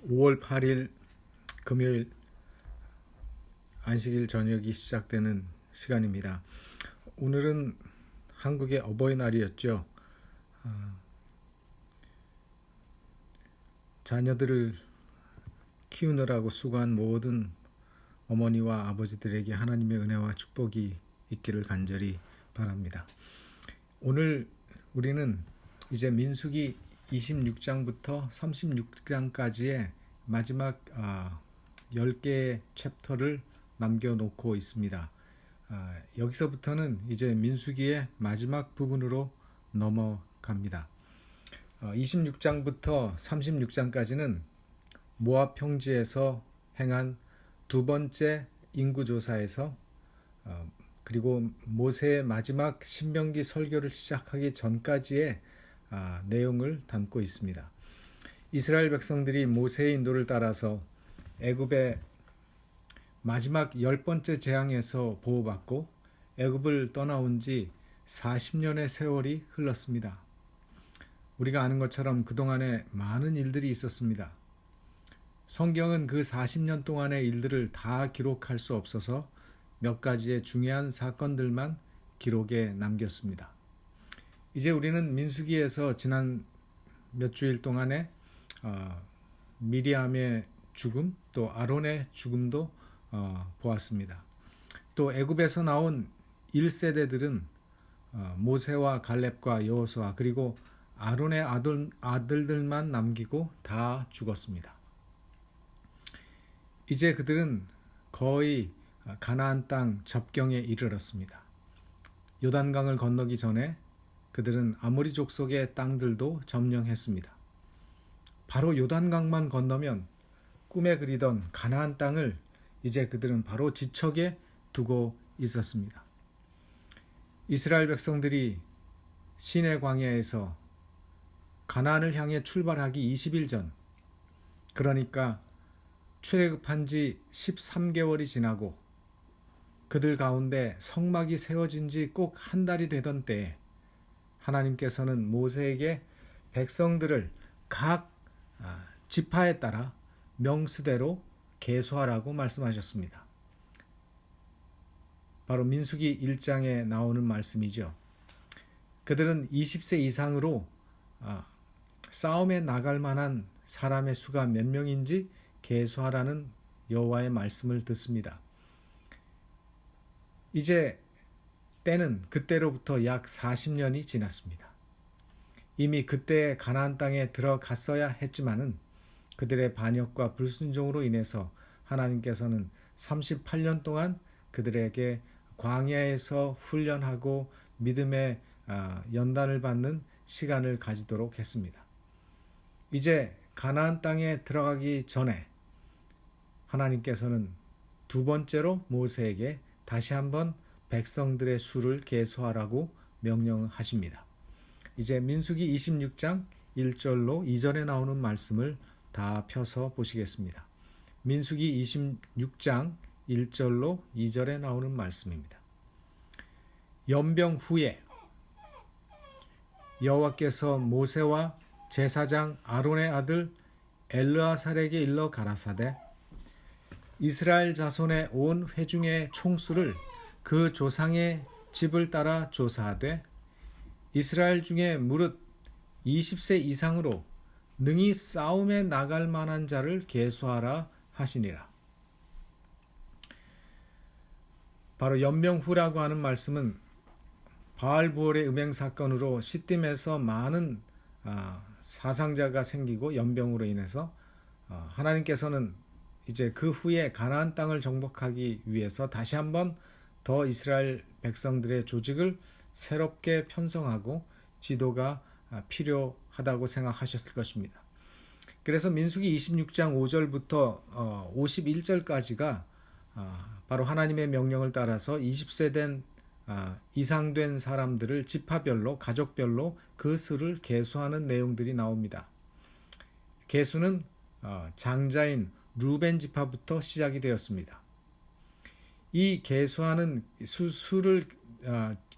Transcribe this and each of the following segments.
5월 8일 금요일 안식일 저녁이 시작되는 시간입니다. 오늘은 한국의 어버이날이었죠. 자녀들을 키우느라고 수고한 모든 어머니와 아버지들에게 하나님의 은혜와 축복이 있기를 간절히 바랍니다. 오늘 우리는 이제 민수기 26장부터 36장까지의 마지막 10개의 챕터를 남겨놓고 있습니다. 여기서부터는 이제 민수기의 마지막 부분으로 넘어갑니다. 26장부터 36장까지는 모압 평지에서 행한 두 번째 인구조사에서 그리고 모세의 마지막 신명기 설교를 시작하기 전까지의 내용을 담고 있습니다. 이스라엘 백성들이 모세의 인도를 따라서 애굽의 마지막 10번째 재앙에서 보호받고 애굽을 떠나온 지 40년의 세월이 흘렀습니다. 우리가 아는 것처럼 그동안에 많은 일들이 있었습니다. 성경은 그 40년 동안의 일들을 다 기록할 수 없어서 몇 가지의 중요한 사건들만 기록에 남겼습니다. 이제 우리는 민수기에서 지난 몇 주일 동안에 미리암의 죽음, 또 아론의 죽음도 보았습니다. 또 애굽에서 나온 1세대들은 모세와 갈렙과 여호수아 그리고 아론의 아들들만 남기고 다 죽었습니다. 이제 그들은 거의 가나안 땅 접경에 이르렀습니다. 요단강을 건너기 전에 그들은 아모리 족속의 땅들도 점령했습니다. 바로 요단강만 건너면 꿈에 그리던 가나안 땅을 이제 그들은 바로 지척에 두고 있었습니다. 이스라엘 백성들이 시내 광야에서 가나안을 향해 출발하기 20일 전, 그러니까 출애굽한 지 13개월이 지나고 그들 가운데 성막이 세워진 지 꼭 한 달이 되던 때에 하나님께서는 모세에게 백성들을 각 지파에 따라 명수대로 계수하라고 말씀하셨습니다. 바로 민수기 1장에 나오는 말씀이죠. 그들은 20세 이상으로 싸움에 나갈 만한 사람의 수가 몇 명인지 계수하라는 여호와의 말씀을 듣습니다. 이제 때는 그때로부터 약 40년이 지났습니다. 이미 그때 가나안 땅에 들어갔어야 했지만은 그들의 반역과 불순종으로 인해서 하나님께서는 38년 동안 그들에게 광야에서 훈련하고 믿음의 연단을 받는 시간을 가지도록 했습니다. 이제 가나안 땅에 들어가기 전에 하나님께서는 두 번째로 모세에게 다시 한번 백성들의 수를 계수하라고 명령하십니다. 이제 민수기 26장 1절로 2절에 나오는 말씀을 다 펴서 보시겠습니다. 민수기 26장 1절로 2절에 나오는 말씀입니다. 연병 후에 여호와께서 모세와 제사장 아론의 아들 엘르아살에게 일러 가라사대 이스라엘 자손의 온 회중의 총수를 그 조상의 집을 따라 조사하되 이스라엘 중에 무릇 20세 이상으로 능히 싸움에 나갈 만한 자를 계수하라 하시니라. 바로 연병후라고 하는 말씀은 바알부올의 음행 사건으로 시딤에서 많은 사상자가 생기고 연병으로 인해서 하나님께서는 이제 그 후에 가나안 땅을 정복하기 위해서 다시 한번 더 이스라엘 백성들의 조직을 새롭게 편성하고 지도가 필요하다고 생각하셨을 것입니다. 그래서 민수기 26장 5절부터 51절까지가 바로 하나님의 명령을 따라서 20세 된 이상 된 사람들을 지파별로 가족별로 그 수를 계수하는 내용들이 나옵니다. 계수는 장자인 루벤 지파부터 시작이 되었습니다. 이 계수하는 수를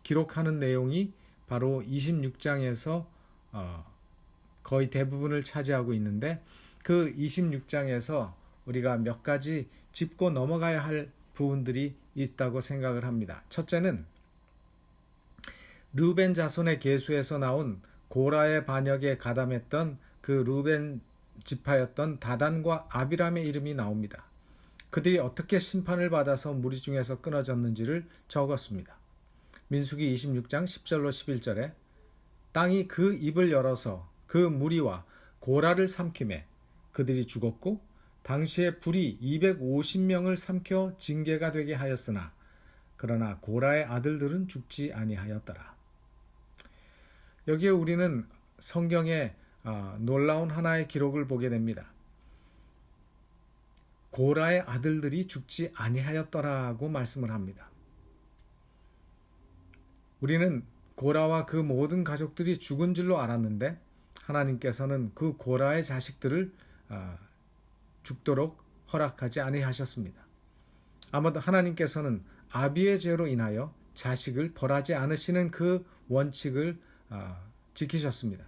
기록하는 내용이 바로 26장에서 거의 대부분을 차지하고 있는데 그 26장에서 우리가 몇 가지 짚고 넘어가야 할 부분들이 있다고 생각을 합니다. 첫째는 르벤 자손의 계수에서 나온 고라의 반역에 가담했던 그 르벤 지파였던 다단과 아비람의 이름이 나옵니다. 그들이 어떻게 심판을 받아서 무리 중에서 끊어졌는지를 적었습니다. 민수기 26장 10절로 11절에 땅이 그 입을 열어서 그 무리와 고라를 삼키매 그들이 죽었고 당시에 불이 250명을 삼켜 징계가 되게 하였으나 그러나 고라의 아들들은 죽지 아니하였더라. 여기에 우리는 성경의 놀라운 하나의 기록을 보게 됩니다. 고라의 아들들이 죽지 아니하였더라고 말씀을 합니다. 우리는 고라와 그 모든 가족들이 죽은 줄로 알았는데 하나님께서는 그 고라의 자식들을 죽도록 허락하지 아니하셨습니다. 아마도 하나님께서는 아비의 죄로 인하여 자식을 벌하지 않으시는 그 원칙을 지키셨습니다.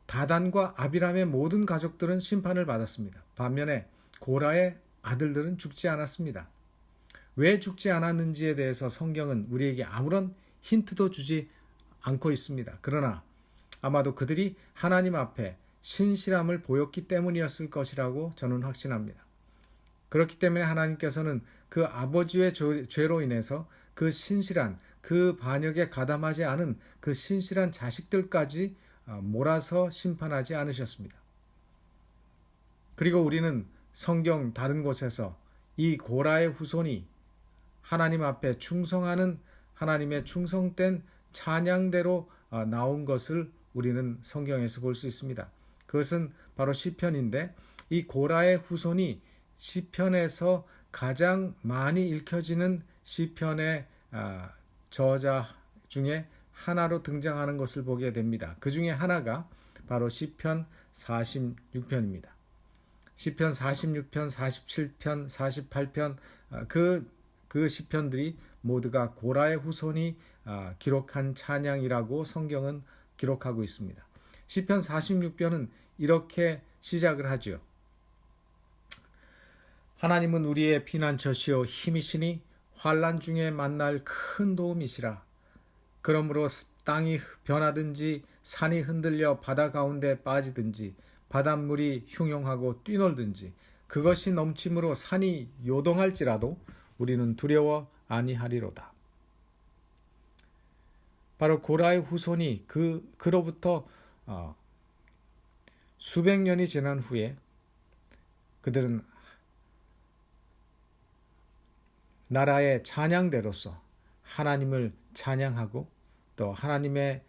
다단과 아비람의 모든 가족들은 심판을 받았습니다. 반면에 고라의 아들들은 죽지 않았습니다. 왜 죽지 않았는지에 대해서 성경은 우리에게 아무런 힌트도 주지 않고 있습니다. 그러나 아마도 그들이 하나님 앞에 신실함을 보였기 때문이었을 것이라고 저는 확신합니다. 그렇기 때문에 하나님께서는 그 아버지의 죄로 인해서 그 신실한 그 반역에 가담하지 않은 그 신실한 자식들까지 몰아서 심판하지 않으셨습니다. 그리고 우리는 성경 다른 곳에서 이 고라의 후손이 하나님 앞에 충성하는 하나님의 충성된 찬양대로 나온 것을 우리는 성경에서 볼 수 있습니다. 그것은 바로 시편인데 이 고라의 후손이 시편에서 가장 많이 읽혀지는 시편의 저자 중에 하나로 등장하는 것을 보게 됩니다. 그 중에 하나가 바로 시편 46편입니다. 시편 46편, 47편, 48편 그 시편들이 모두가 고라의 후손이 기록한 찬양이라고 성경은 기록하고 있습니다. 시편 46편은 이렇게 시작을 하죠. 하나님은 우리의 피난처시요 힘이시니 환난 중에 만날 큰 도움이시라. 그러므로 땅이 변하든지 산이 흔들려 바다 가운데 빠지든지 바닷물이 흉용하고 뛰놀든지 그것이 넘침으로 산이 요동할지라도 우리는 두려워 아니하리로다. 바로 고라의 후손이 그로부터 수백 년이 지난 후에 그들은 나라의 찬양대로서 하나님을 찬양하고 또 하나님의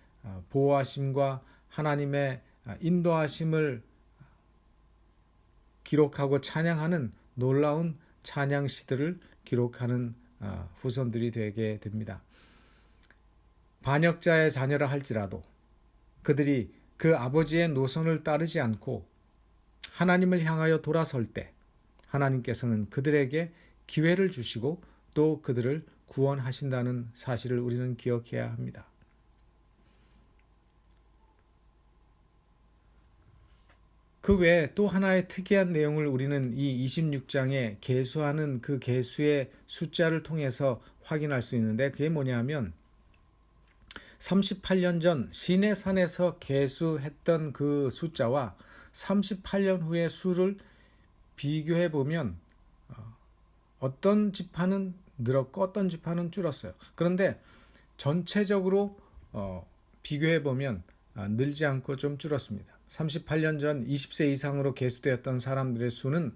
보호하심과 하나님의 인도하심을 기록하고 찬양하는 놀라운 찬양시들을 기록하는 후손들이 되게 됩니다. 반역자의 자녀라 할지라도 그들이 그 아버지의 노선을 따르지 않고 하나님을 향하여 돌아설 때 하나님께서는 그들에게 기회를 주시고 또 그들을 구원하신다는 사실을 우리는 기억해야 합니다. 그 외에 또 하나의 특이한 내용을 우리는 이 26장에 계수하는 그 계수의 숫자를 통해서 확인할 수 있는데 그게 뭐냐면 38년 전 시내산에서 계수했던 그 숫자와 38년 후의 수를 비교해 보면 어떤 지파는 늘었고 어떤 지파는 줄었어요. 그런데 전체적으로 비교해 보면 늘지 않고 좀 줄었습니다. 38년 전 20세 이상으로 계수되었던 사람들의 수는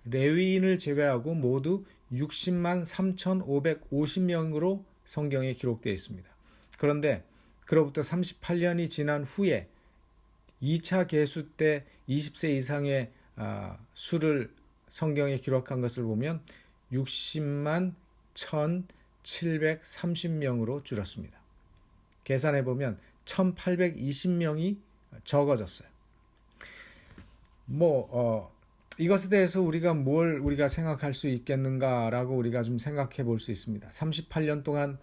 레위인을 제외하고 모두 60만 3,550명으로 성경에 기록되어 있습니다. 그런데 그로부터 38년이 지난 후에 2차 계수 때 20세 이상의 수를 성경에 기록한 것을 보면 60만 1,730명으로 줄었습니다. 계산해 보면 1,820명이 적어졌어요. 이것에 대해서 우리가 생각할 수 있겠는가라고 우리가 좀 생각해 볼 수 있습니다. 38년 동안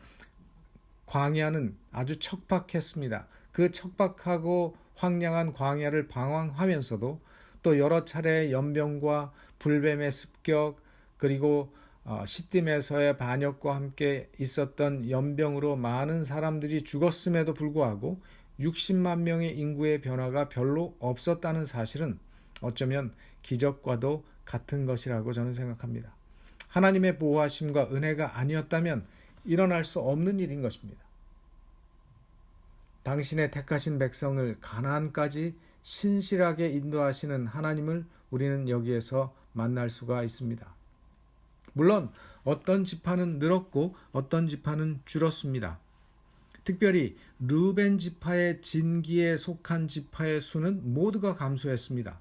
광야는 아주 척박했습니다. 그 척박하고 황량한 광야를 방황하면서도 또 여러 차례 연병과 불뱀의 습격, 그리고 시딤에서의 반역과 함께 있었던 연병으로 많은 사람들이 죽었음에도 불구하고 60만 명의 인구의 변화가 별로 없었다는 사실은 어쩌면 기적과도 같은 것이라고 저는 생각합니다. 하나님의 보호하심과 은혜가 아니었다면 일어날 수 없는 일인 것입니다. 당신의 택하신 백성을 가나안까지 신실하게 인도하시는 하나님을 우리는 여기에서 만날 수가 있습니다. 물론 어떤 지파는 늘었고 어떤 지파는 줄었습니다. 특별히 르우벤 지파의 진기에 속한 지파의 수는 모두가 감소했습니다.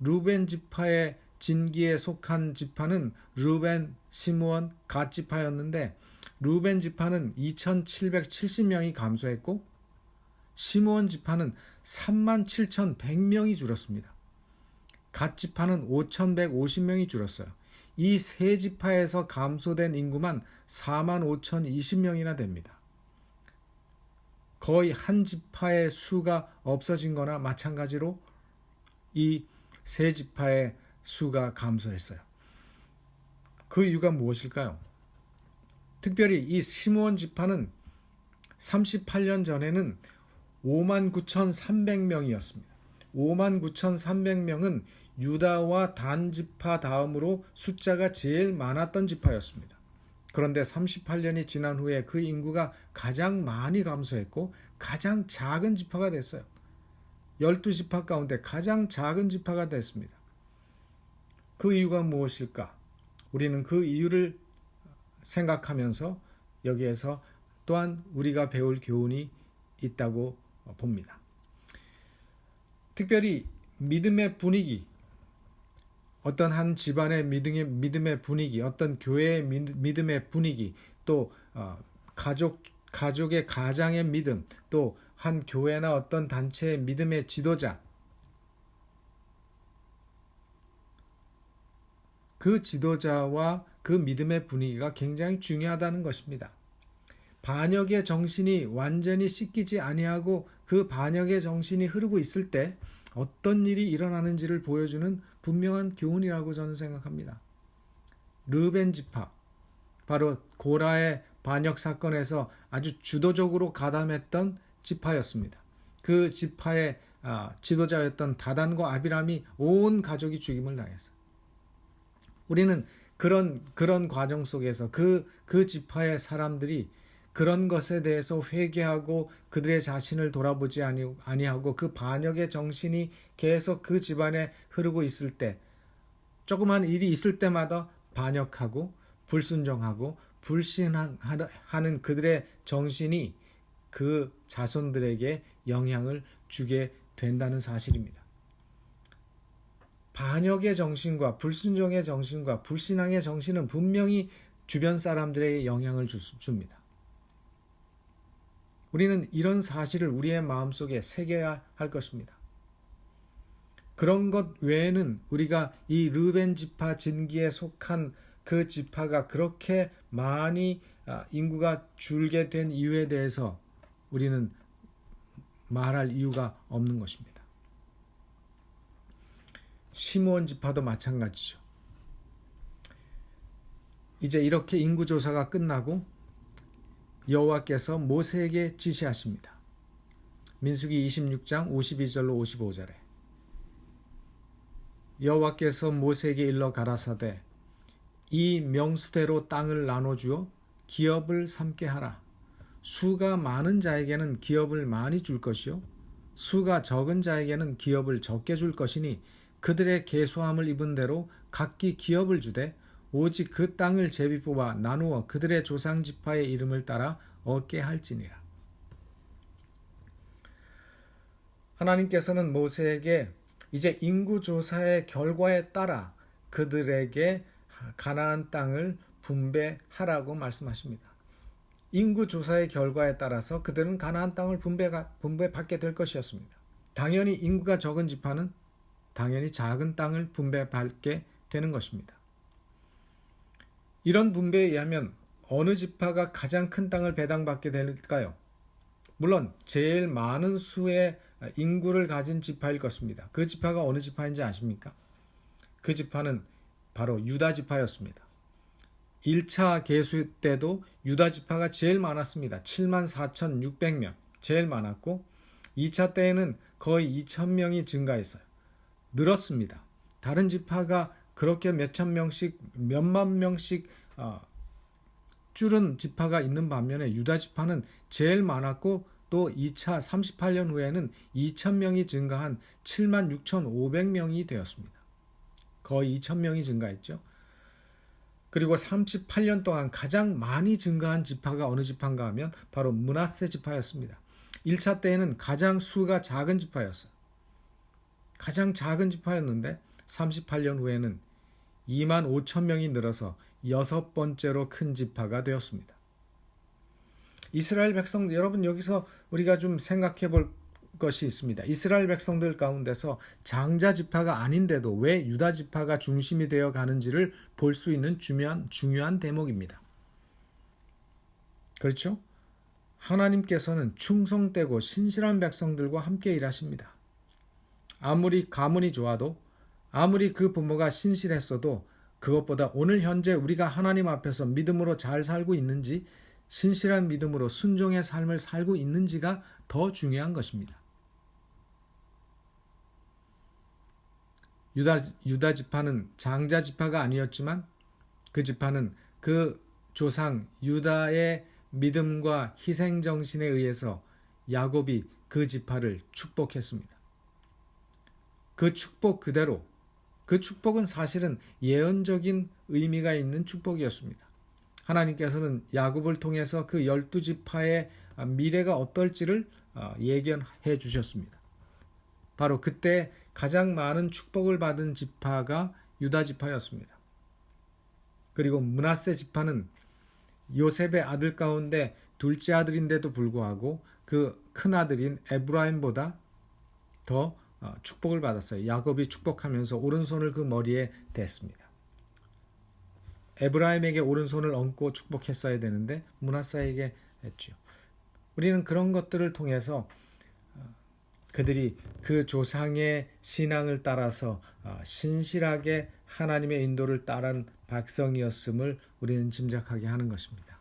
르우벤 지파의 진기에 속한 지파는 르우벤, 시므온, 갓 지파였는데 르우벤 지파는 2770명이 감소했고 시므온 지파는 37,100명이 줄었습니다. 갓 지파는 5,150명이 줄었어요. 이 세 지파에서 감소된 인구만 45,020명이나 됩니다. 거의 한 지파의 수가 없어진 거나 마찬가지로 이 세 지파의 수가 감소했어요. 그 이유가 무엇일까요? 특별히 이 시므온 지파는 38년 전에는 59,300명이었습니다. 59,300명은 유다와 단 지파 다음으로 숫자가 제일 많았던 지파였습니다. 그런데 38년이 지난 후에 그 인구가 가장 많이 감소했고 가장 작은 지파가 됐어요. 12지파 가운데 가장 작은 지파가 됐습니다. 그 이유가 무엇일까? 우리는 그 이유를 생각하면서 여기에서 또한 우리가 배울 교훈이 있다고 봅니다. 특별히 믿음의 분위기, 어떤 한 집안의 믿음의 분위기, 어떤 교회의 믿음의 분위기, 또 가족의 가장의 믿음, 또 한 교회나 어떤 단체의 믿음의 지도자, 그 지도자와 그 믿음의 분위기가 굉장히 중요하다는 것입니다. 반역의 정신이 완전히 씻기지 아니하고 그 반역의 정신이 흐르고 있을 때 어떤 일이 일어나는지를 보여주는 분명한 교훈이라고 저는 생각합니다. 르우벤 지파, 바로 고라의 반역 사건에서 아주 주도적으로 가담했던 지파였습니다. 그 지파의 지도자였던 다단과 아비람이 온 가족이 죽임을 당했어요. 우리는 그런 과정 속에서 그 지파의 사람들이 그런 것에 대해서 회개하고 그들의 자신을 돌아보지 아니하고 그 반역의 정신이 계속 그 집안에 흐르고 있을 때, 조그만 일이 있을 때마다 반역하고 불순종하고 불신하는 그들의 정신이 그 자손들에게 영향을 주게 된다는 사실입니다. 반역의 정신과 불순종의 정신과 불신앙의 정신은 분명히 주변 사람들에게 영향을 줍니다. 우리는 이런 사실을 우리의 마음속에 새겨야 할 것입니다. 그런 것 외에는 우리가 이 르우벤 지파 진기에 속한 그 지파가 그렇게 많이 인구가 줄게 된 이유에 대해서 우리는 말할 이유가 없는 것입니다. 시므온 지파도 마찬가지죠. 이제 이렇게 인구조사가 끝나고 여호와께서 모세에게 지시하십니다. 민수기 26장 52절로 55절에 여호와께서 모세에게 일러 가라사대 이 명수대로 땅을 나눠주어 기업을 삼게 하라. 수가 많은 자에게는 기업을 많이 줄 것이요 수가 적은 자에게는 기업을 적게 줄 것이니 그들의 계수함을 입은 대로 각기 기업을 주되 오직 그 땅을 제비 뽑아 나누어 그들의 조상 지파의 이름을 따라 얻게 할지니라. 하나님께서는 모세에게 이제 인구조사의 결과에 따라 그들에게 가나안 땅을 분배하라고 말씀하십니다. 인구조사의 결과에 따라서 그들은 가나안 땅을 분배받게 될 것이었습니다. 당연히 인구가 적은 지파는 당연히 작은 땅을 분배받게 되는 것입니다. 이런 분배에 의하면 어느 지파가 가장 큰 땅을 배당받게 될까요? 물론 제일 많은 수의 인구를 가진 지파일 것입니다. 그 지파가 어느 지파인지 아십니까? 그 지파는 바로 유다 지파였습니다. 1차 계수 때도 유다 지파가 제일 많았습니다. 74,600명 제일 많았고 2차 때에는 거의 2,000명이 증가했어요. 늘었습니다. 다른 지파가 그렇게 몇천 명씩 몇만 명씩 줄은 지파가 있는 반면에 유다 지파는 제일 많았고 또 2차 38년 후에는 2,000명이 증가한 76,500명이 되었습니다. 거의 2,000명이 증가했죠. 그리고 38년 동안 가장 많이 증가한 지파가 어느 지파인가 하면 바로 므낫세 지파였습니다. 1차 때에는 가장 수가 작은 지파였어요. 가장 작은 지파였는데 38년 후에는 2만 5천 명이 늘어서 여섯 번째로 큰 지파가 되었습니다. 이스라엘 백성, 여러분 여기서 우리가 좀 생각해 볼 것이 있습니다. 이스라엘 백성들 가운데서 장자 지파가 아닌데도 왜 유다 지파가 중심이 되어 가는지를 볼 수 있는 중요한 대목입니다. 그렇죠? 하나님께서는 충성되고 신실한 백성들과 함께 일하십니다. 아무리 가문이 좋아도 아무리 그 부모가 신실했어도 그것보다 오늘 현재 우리가 하나님 앞에서 믿음으로 잘 살고 있는지 신실한 믿음으로 순종의 삶을 살고 있는지가 더 중요한 것입니다. 유다 지파는 장자 지파가 아니었지만 그 지파는 그 조상 유다의 믿음과 희생 정신에 의해서 야곱이 그 지파를 축복했습니다. 그 축복 그대로, 그 축복은 사실은 예언적인 의미가 있는 축복이었습니다. 하나님께서는 야곱을 통해서 그 12지파의 미래가 어떨지를 예견해 주셨습니다. 바로 그때 가장 많은 축복을 받은 지파가 유다 지파였습니다. 그리고 므낫세 지파는 요셉의 아들 가운데 둘째 아들인데도 불구하고 그 큰아들인 에브라임보다 더 축복을 받았어요. 야곱이 축복하면서 오른손을 그 머리에 댔습니다. 에브라임에게 오른손을 얹고 축복했어야 되는데 므낫세에게 했죠. 우리는 그런 것들을 통해서 그들이 그 조상의 신앙을 따라서 신실하게 하나님의 인도를 따른 백성이었음을 우리는 짐작하게 하는 것입니다.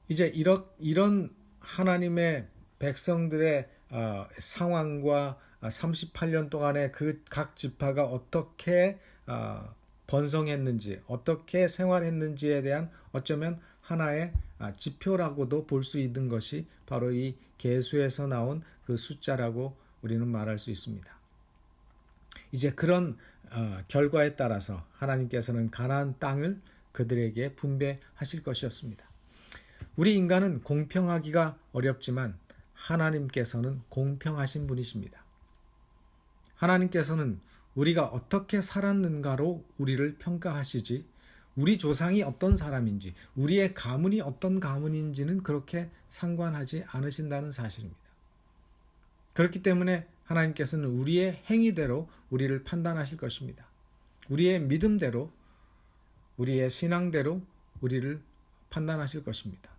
이제 이런 하나님의 백성들의 상황과 38년 동안의 그 각 지파가 어떻게 번성했는지, 어떻게 생활했는지에 대한 어쩌면 하나의 지표라고도 볼 수 있는 것이 바로 이 계수에서 나온 그 숫자라고 우리는 말할 수 있습니다. 이제 그런 결과에 따라서 하나님께서는 가나안 땅을 그들에게 분배하실 것이었습니다. 우리 인간은 공평하기가 어렵지만 하나님께서는 공평하신 분이십니다. 하나님께서는 우리가 어떻게 살았는가로 우리를 평가하시지 우리 조상이 어떤 사람인지 우리의 가문이 어떤 가문인지는 그렇게 상관하지 않으신다는 사실입니다. 그렇기 때문에 하나님께서는 우리의 행위대로 우리를 판단하실 것입니다. 우리의 믿음대로 우리의 신앙대로 우리를 판단하실 것입니다.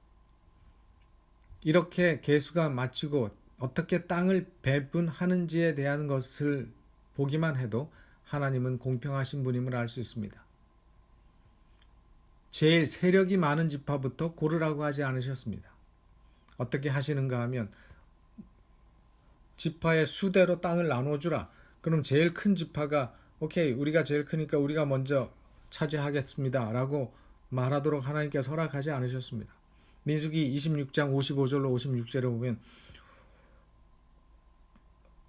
이렇게 계수가 마치고 어떻게 땅을 배분하는지에 대한 것을 보기만 해도 하나님은 공평하신 분임을 알 수 있습니다. 제일 세력이 많은 지파부터 고르라고 하지 않으셨습니다. 어떻게 하시는가 하면 지파의 수대로 땅을 나눠주라. 그럼 제일 큰 지파가 오케이 우리가 제일 크니까 우리가 먼저 차지하겠습니다 라고 말하도록 하나님께서 허락하지 않으셨습니다. 민수기 26장 55절로 56절에 보면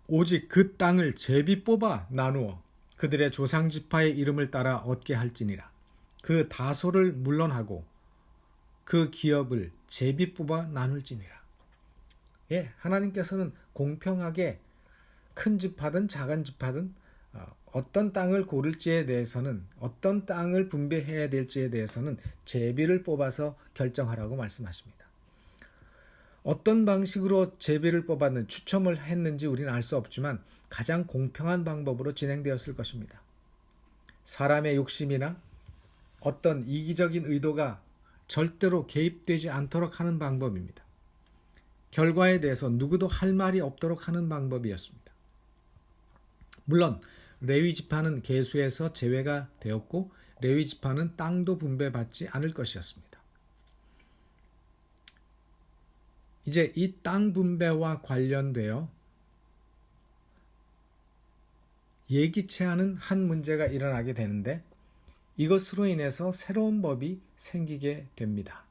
오직 그 땅을 제비 뽑아 나누어 그들의 조상 지파의 이름을 따라 얻게 할지니라. 그 다소를 물론하고 그 기업을 제비 뽑아 나눌지니라. 예, 하나님께서는 공평하게 큰 지파든 작은 지파든 어떤 땅을 고를지에 대해서는 어떤 땅을 분배해야 될지에 대해서는 제비를 뽑아서 결정하라고 말씀하십니다. 어떤 방식으로 제비를 뽑았는지 추첨을 했는지 우리는 알 수 없지만 가장 공평한 방법으로 진행되었을 것입니다. 사람의 욕심이나 어떤 이기적인 의도가 절대로 개입되지 않도록 하는 방법입니다. 결과에 대해서 누구도 할 말이 없도록 하는 방법이었습니다. 물론 레위 지파는 계수에서 제외가 되었고 레위 지파는 땅도 분배받지 않을 것이었습니다. 이제 이 땅 분배와 관련되어 예기치 않은 한 문제가 일어나게 되는데 이것으로 인해서 새로운 법이 생기게 됩니다.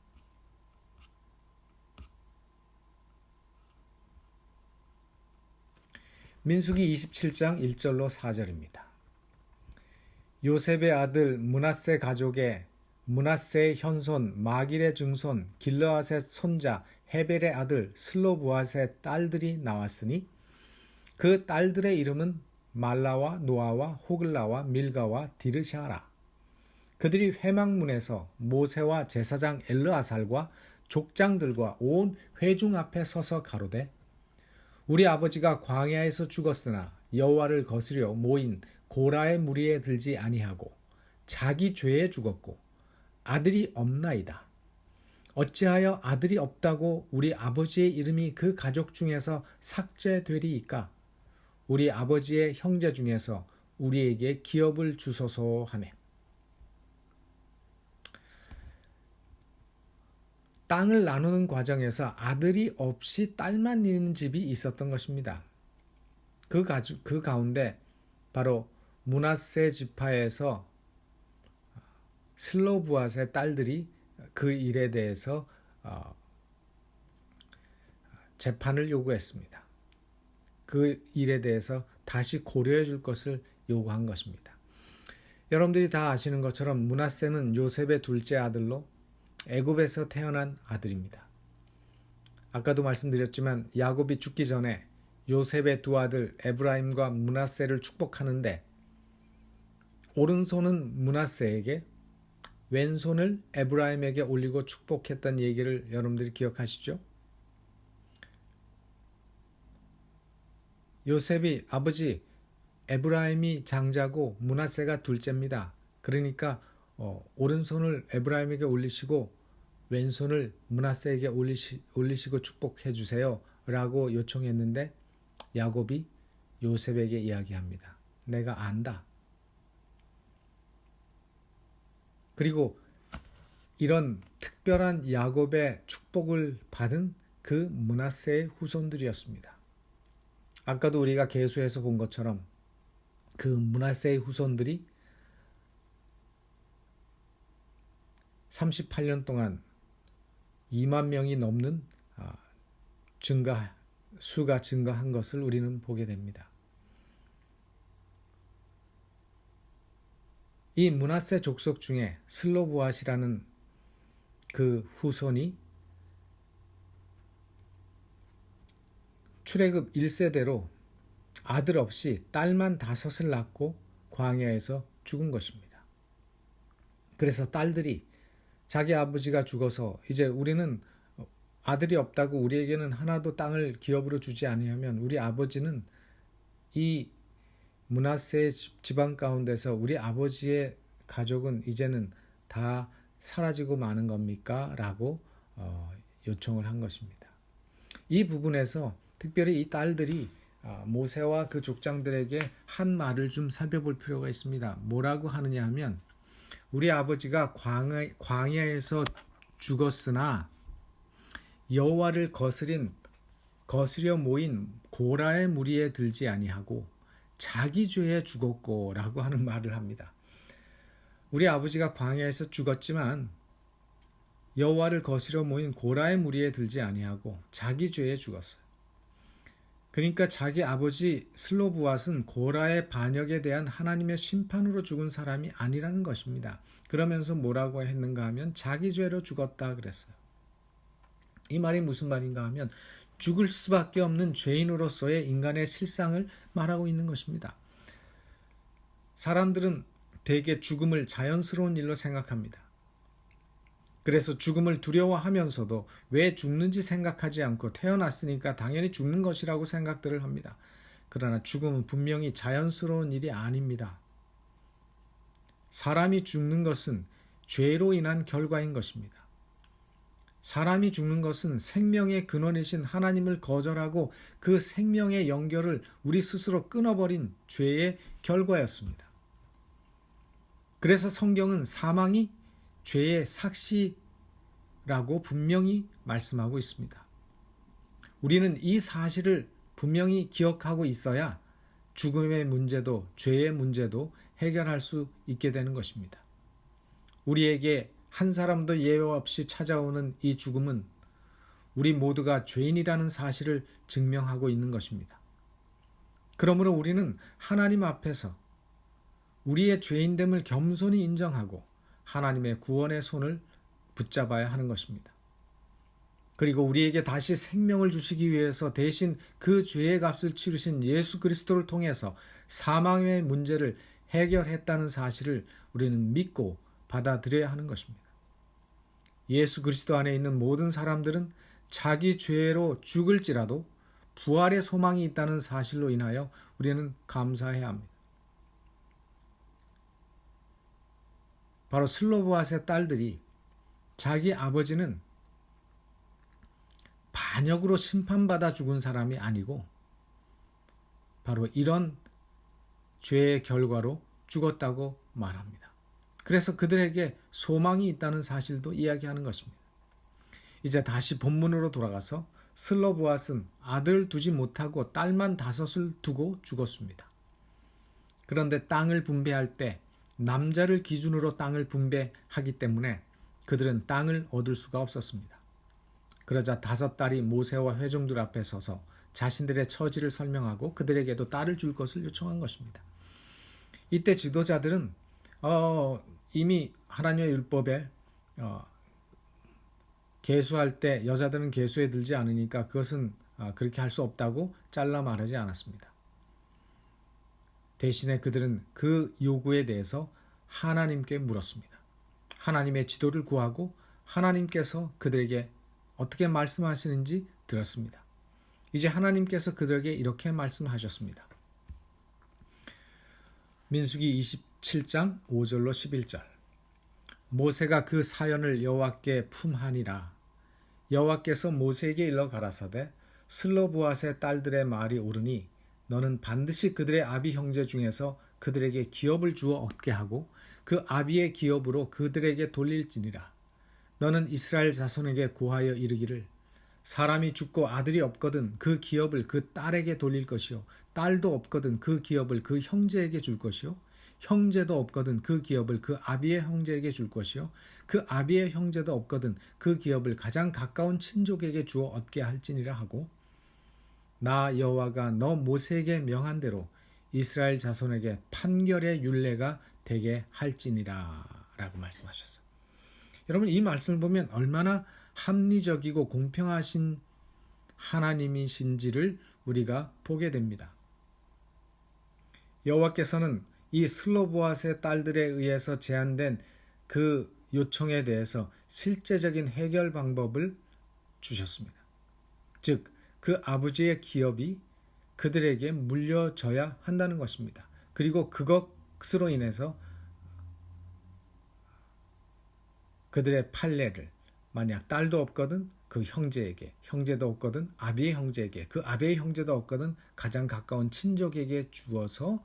민수기 27장 1절로 4절입니다. 요셉의 아들 므낫세 가족의 므낫세의 현손 마길의 증손 길르앗의 손자 헤벨의 아들 슬로브앗의 딸들이 나왔으니 그 딸들의 이름은 말라와 노아와 호글라와 밀가와 디르샤라. 그들이 회막문에서 모세와 제사장 엘르아살과 족장들과 온 회중 앞에 서서 가로되 우리 아버지가 광야에서 죽었으나 여호와를 거스려 모인 고라의 무리에 들지 아니하고 자기 죄에 죽었고 아들이 없나이다. 어찌하여 아들이 없다고 우리 아버지의 이름이 그 가족 중에서 삭제되리이까? 우리 아버지의 형제 중에서 우리에게 기업을 주소서 하매. 땅을 나누는 과정에서 아들이 없이 딸만 있는 집이 있었던 것입니다. 그 가운데 바로 므낫세 지파에서 슬로브앗의 딸들이 그 일에 대해서 재판을 요구했습니다. 그 일에 대해서 다시 고려해 줄 것을 요구한 것입니다. 여러분들이 다 아시는 것처럼 므낫세는 요셉의 둘째 아들로 애굽에서 태어난 아들입니다. 아까도 말씀드렸지만 야곱이 죽기 전에 요셉의 두 아들 에브라임과 므낫세를 축복하는데 오른손은 므낫세에게 왼손을 에브라임에게 올리고 축복했던 얘기를 여러분들이 기억하시죠? 요셉이 아버지 에브라임이 장자고 므낫세가 둘째입니다. 그러니까 오른손을 에브라임에게 올리시고 왼손을 므낫세에게 올리시고 축복해 주세요 라고 요청했는데 야곱이 요셉에게 이야기합니다. 내가 안다. 그리고 이런 특별한 야곱의 축복을 받은 그 므낫세의 후손들이었습니다. 아까도 우리가 계수에서 본 것처럼 그 므낫세의 후손들이 38년 동안 2만 명이 넘는 수가 증가한 것을 우리는 보게 됩니다. 이 므낫세 족속 중에 슬로브앗이라는 그 후손이 출애굽 1세대로 아들 없이 딸만 5을 낳고 광야에서 죽은 것입니다. 그래서 딸들이 자기 아버지가 죽어서 이제 우리는 아들이 없다고 우리에게는 하나도 땅을 기업으로 주지 아니하면 우리 아버지는 이 므낫세의 지방 가운데서 우리 아버지의 가족은 이제는 다 사라지고 마는 겁니까? 라고 요청을 한 것입니다. 이 부분에서 특별히 이 딸들이 모세와 그 족장들에게 한 말을 좀 살펴볼 필요가 있습니다. 뭐라고 하느냐 하면 우리 아버지가 광야에서 죽었으나 여호와를 거스려 모인 고라의 무리에 들지 아니하고 자기 죄에 죽었고 라고 하는 말을 합니다. 우리 아버지가 광야에서 죽었지만 여호와를 거스려 모인 고라의 무리에 들지 아니하고 자기 죄에 죽었어요. 그러니까 자기 아버지 슬로브앗은 고라의 반역에 대한 하나님의 심판으로 죽은 사람이 아니라는 것입니다. 그러면서 뭐라고 했는가 하면 자기 죄로 죽었다 그랬어요. 이 말이 무슨 말인가 하면 죽을 수밖에 없는 죄인으로서의 인간의 실상을 말하고 있는 것입니다. 사람들은 대개 죽음을 자연스러운 일로 생각합니다. 그래서 죽음을 두려워하면서도 왜 죽는지 생각하지 않고 태어났으니까 당연히 죽는 것이라고 생각들을 합니다. 그러나 죽음은 분명히 자연스러운 일이 아닙니다. 사람이 죽는 것은 죄로 인한 결과인 것입니다. 사람이 죽는 것은 생명의 근원이신 하나님을 거절하고 그 생명의 연결을 우리 스스로 끊어버린 죄의 결과였습니다. 그래서 성경은 사망이 죄의 삭시라고 분명히 말씀하고 있습니다. 우리는 이 사실을 분명히 기억하고 있어야 죽음의 문제도 죄의 문제도 해결할 수 있게 되는 것입니다. 우리에게 한 사람도 예외 없이 찾아오는 이 죽음은 우리 모두가 죄인이라는 사실을 증명하고 있는 것입니다. 그러므로 우리는 하나님 앞에서 우리의 죄인됨을 겸손히 인정하고 하나님의 구원의 손을 붙잡아야 하는 것입니다. 그리고 우리에게 다시 생명을 주시기 위해서 대신 그 죄의 값을 치르신 예수 그리스도를 통해서 사망의 문제를 해결했다는 사실을 우리는 믿고 받아들여야 하는 것입니다. 예수 그리스도 안에 있는 모든 사람들은 자기 죄로 죽을지라도 부활의 소망이 있다는 사실로 인하여 우리는 감사해야 합니다. 바로 슬로보앗의 딸들이 자기 아버지는 반역으로 심판받아 죽은 사람이 아니고 바로 이런 죄의 결과로 죽었다고 말합니다. 그래서 그들에게 소망이 있다는 사실도 이야기하는 것입니다. 이제 다시 본문으로 돌아가서 슬로보앗은 아들 두지 못하고 딸만 5을 두고 죽었습니다. 그런데 땅을 분배할 때 남자를 기준으로 땅을 분배하기 때문에 그들은 땅을 얻을 수가 없었습니다. 그러자 5딸이 모세와 회중들 앞에 서서 자신들의 처지를 설명하고 그들에게도 딸을 줄 것을 요청한 것입니다. 이때 지도자들은 이미 하나님의 율법에 계수할 때 여자들은 계수에 들지 않으니까 그것은 그렇게 할 수 없다고 잘라 말하지 않았습니다. 대신에 그들은 그 요구에 대해서 하나님께 물었습니다. 하나님의 지도를 구하고 하나님께서 그들에게 어떻게 말씀하시는지 들었습니다. 이제 하나님께서 그들에게 이렇게 말씀하셨습니다. 민수기 27장 5절로 11절. 모세가 그 사연을 여호와께 품하니라. 여호와께서 모세에게 일러 가라사대 슬로보앗의 딸들의 말이 옳으니 너는 반드시 그들의 아비 형제 중에서 그들에게 기업을 주어 얻게 하고 그 아비의 기업으로 그들에게 돌릴지니라. 너는 이스라엘 자손에게 고하여 이르기를 사람이 죽고 아들이 없거든 그 기업을 그 딸에게 돌릴 것이요 딸도 없거든 그 기업을 그 형제에게 줄 것이요 형제도 없거든 그 기업을 그 아비의 형제에게 줄 것이요 그 아비의 형제도 없거든 그 기업을 가장 가까운 친족에게 주어 얻게 할지니라 하고 나 여호와가 너 모세에게 명한 대로 이스라엘 자손에게 판결의 율례가 되게 할지니라 라고 말씀하셨어요. 여러분 이 말씀을 보면 얼마나 합리적이고 공평하신 하나님이신지를 우리가 보게 됩니다. 여호와께서는 이 슬로보앗의 딸들에 의해서 제안된 그 요청에 대해서 실제적인 해결 방법을 주셨습니다. 즉, 그 아버지의 기업이 그들에게 물려져야 한다는 것입니다. 그리고 그것으로 인해서 그들의 판례를 만약 딸도 없거든 그 형제에게, 형제도 없거든 아비의 형제에게, 그 아비의 형제도 없거든 가장 가까운 친족에게 주어서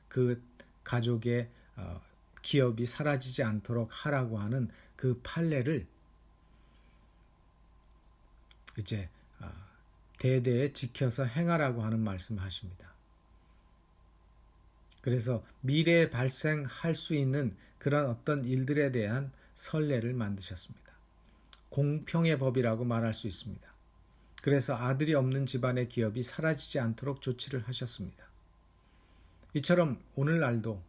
그 가족의 기업이 사라지지 않도록 하라고 하는 그 판례를 이제 대대에 지켜서 행하라고 하는 말씀을 하십니다. 그래서 미래에 발생할 수 있는 그런 어떤 일들에 대한 선례를 만드셨습니다. 공평의 법이라고 말할 수 있습니다. 그래서 아들이 없는 집안의 기업이 사라지지 않도록 조치를 하셨습니다. 이처럼 오늘날도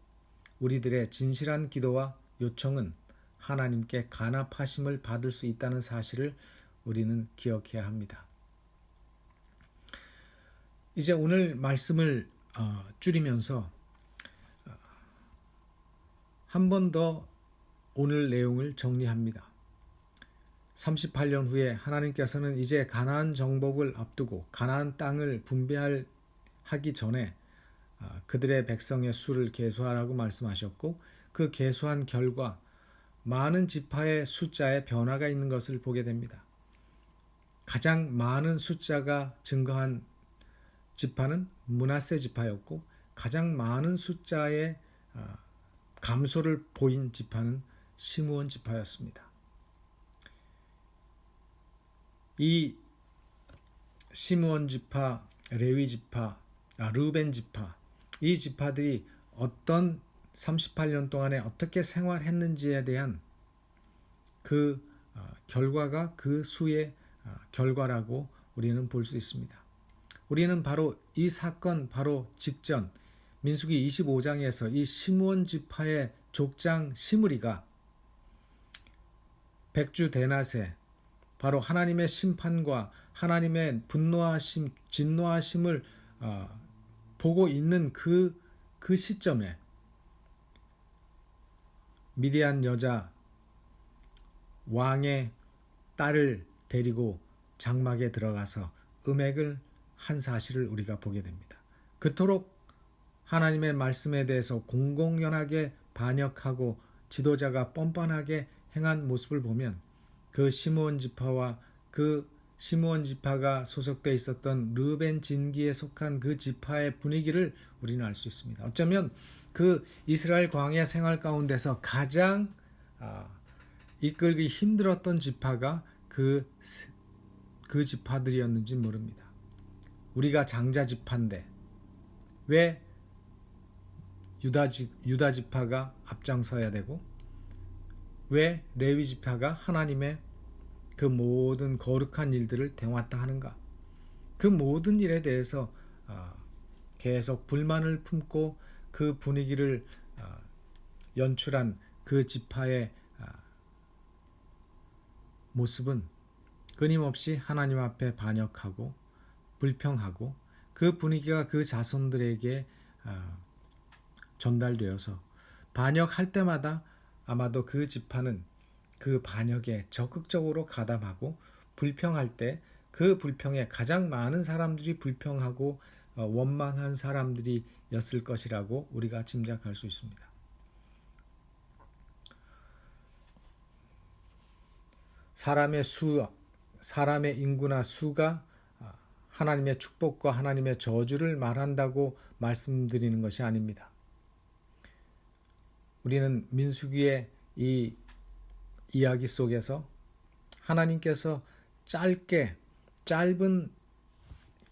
우리들의 진실한 기도와 요청은 하나님께 간합하심을 받을 수 있다는 사실을 우리는 기억해야 합니다. 이제 오늘 말씀을 줄이면서 한 번 더 오늘 내용을 정리합니다. 38년 후에 하나님께서는 이제 가나안 정복을 앞두고 가나안 땅을 분배하기 전에 그들의 백성의 수를 계수하라고 말씀하셨고 그 계수한 결과 많은 지파의 숫자에 변화가 있는 것을 보게 됩니다. 가장 많은 숫자가 증가한 지파는 므낫세 지파였고, 가장 많은 숫자의 감소를 보인 지파는 시므온 지파였습니다. 이 시므온 지파, 레위 지파, 르벤 지파, 이 지파들이 어떤 38년 동안에 어떻게 생활했는지에 대한 그 결과가 그 수의 결과라고 우리는 볼 수 있습니다. 우리는 바로 이 사건 바로 직전 민수기 25장에서 이 시므온 지파의 족장 시므리가 백주 대낮에 바로 하나님의 심판과 하나님의 분노하심, 진노하심을 보고 있는 그 시점에 미디안 여자 왕의 딸을 데리고 장막에 들어가서 음행을 한 사실을 우리가 보게 됩니다. 그토록 하나님의 말씀에 대해서 공공연하게 반역하고 지도자가 뻔뻔하게 행한 모습을 보면 그 시므온 지파와 그 시므온 지파가 소속되어 있었던 르벤 진기에 속한 그 지파의 분위기를 우리는 알 수 있습니다. 어쩌면 그 이스라엘 광야 생활 가운데서 가장 이끌기 힘들었던 지파가 그 지파들이었는지 모릅니다. 우리가 장자 지파인데 왜 유다 지파가 앞장서야 되고 왜 레위 지파가 하나님의 그 모든 거룩한 일들을 대왔다 하는가? 그 모든 일에 대해서 계속 불만을 품고 그 분위기를 연출한 그 지파의 모습은 끊임없이 하나님 앞에 반역하고 불평하고 그 분위기가 그 자손들에게 전달되어서 반역할 때마다 아마도 그 지파는 그 반역에 적극적으로 가담하고 불평할 때 그 불평에 가장 많은 사람들이 불평하고 원망한 사람들이 였을 것이라고 우리가 짐작할 수 있습니다. 사람의 인구나 수가 하나님의 축복과 하나님의 저주를 말한다고 말씀드리는 것이 아닙니다. 우리는 민수기의 이 이야기 속에서 하나님께서 짧은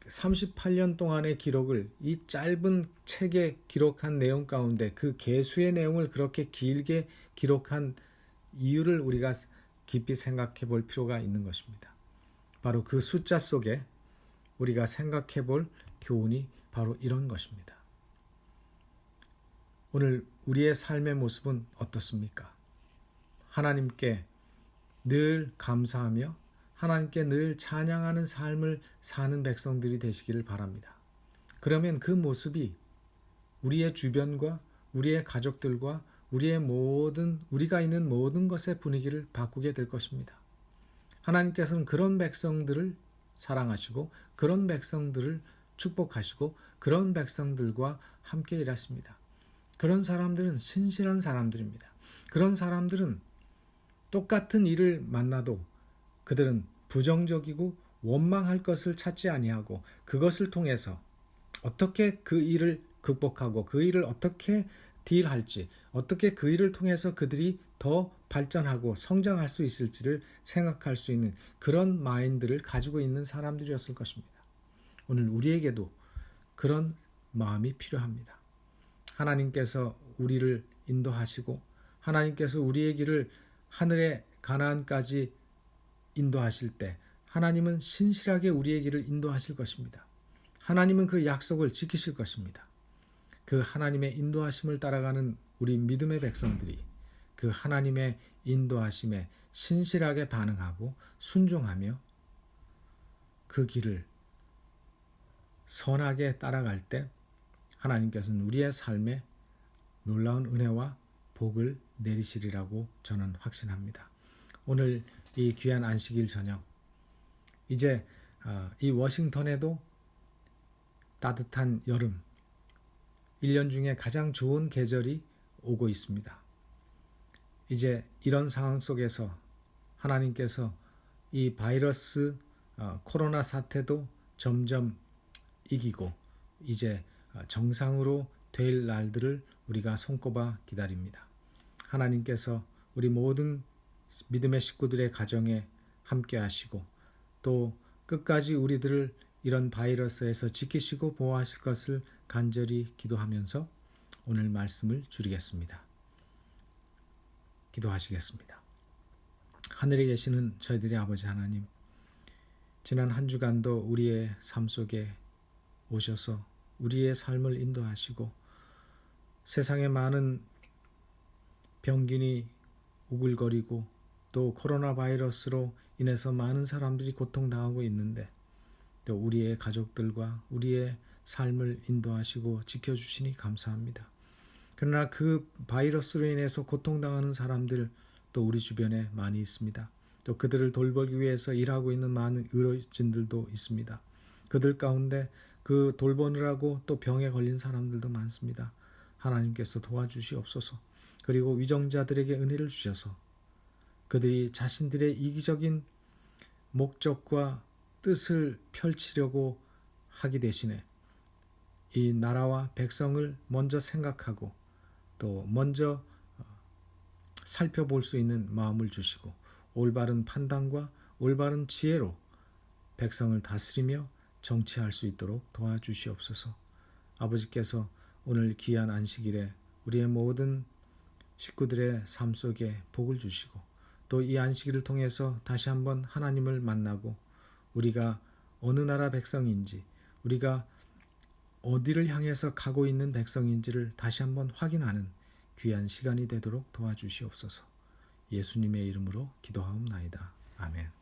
38년 동안의 기록을 이 짧은 책에 기록한 내용 가운데 그 계수의 내용을 그렇게 길게 기록한 이유를 우리가 깊이 생각해 볼 필요가 있는 것입니다. 바로 그 숫자 속에 우리가 생각해 볼 교훈이 바로 이런 것입니다. 오늘 우리의 삶의 모습은 어떻습니까? 하나님께 늘 감사하며 하나님께 늘 찬양하는 삶을 사는 백성들이 되시기를 바랍니다. 그러면 그 모습이 우리의 주변과 우리의 가족들과 우리가 있는 모든 것의 분위기를 바꾸게 될 것입니다. 하나님께서는 그런 백성들을 사랑하시고 그런 백성들을 축복하시고 그런 백성들과 함께 일하십니다. 그런 사람들은 신실한 사람들입니다. 그런 사람들은 똑같은 일을 만나도 그들은 부정적이고 원망할 것을 찾지 아니하고 그것을 통해서 어떻게 그 일을 극복하고 그 일을 어떻게 딜할지, 어떻게 그 일을 통해서 그들이 더 발전하고 성장할 수 있을지를 생각할 수 있는 그런 마인드를 가지고 있는 사람들이었을 것입니다. 오늘 우리에게도 그런 마음이 필요합니다. 하나님께서 우리를 인도하시고 하나님께서 우리의 길을 하늘의 가나안까지 인도하실 때 하나님은 신실하게 우리의 길을 인도하실 것입니다. 하나님은 그 약속을 지키실 것입니다. 그 하나님의 인도하심을 따라가는 우리 믿음의 백성들이 그 하나님의 인도하심에 신실하게 반응하고 순종하며 그 길을 선하게 따라갈 때 하나님께서는 우리의 삶에 놀라운 은혜와 복을 내리시리라고 저는 확신합니다. 오늘 이 귀한 안식일 저녁, 이제 이 워싱턴에도 따뜻한 여름, 1년 중에 가장 좋은 계절이 오고 있습니다. 이제 이런 상황 속에서 하나님께서 이 바이러스 코로나 사태도 점점 이기고 이제 정상으로 될 날들을 우리가 손꼽아 기다립니다. 하나님께서 우리 모든 믿음의 식구들의 가정에 함께 하시고 또 끝까지 우리들을 이런 바이러스에서 지키시고 보호하실 것을 간절히 기도하면서 오늘 말씀을 줄이겠습니다. 기도하시겠습니다. 하늘에 계시는 저희들의 아버지 하나님, 지난 한 주간도 우리의 삶 속에 오셔서 우리의 삶을 인도하시고 세상에 많은 병균이 우글거리고 또 코로나 바이러스로 인해서 많은 사람들이 고통당하고 있는데 또 우리의 가족들과 우리의 삶을 인도하시고 지켜주시니 감사합니다. 그러나 그 바이러스로 인해서 고통당하는 사람들 또 우리 주변에 많이 있습니다. 또 그들을 돌보기 위해서 일하고 있는 많은 의료진들도 있습니다. 그들 가운데 그 돌보느라고 또 병에 걸린 사람들도 많습니다. 하나님께서 도와주시옵소서. 그리고 위정자들에게 은혜를 주셔서 그들이 자신들의 이기적인 목적과 뜻을 펼치려고 하기 대신에 이 나라와 백성을 먼저 생각하고 또 먼저 살펴볼 수 있는 마음을 주시고 올바른 판단과 올바른 지혜로 백성을 다스리며 정치할 수 있도록 도와주시옵소서. 아버지께서 오늘 귀한 안식일에 우리의 모든 식구들의 삶 속에 복을 주시고 또 이 안식일을 통해서 다시 한번 하나님을 만나고 우리가 어느 나라 백성인지 우리가 어디를 향해서 가고 있는 백성인지를 다시 한번 확인하는 귀한 시간이 되도록 도와주시옵소서. 예수님의 이름으로 기도하옵나이다. 아멘.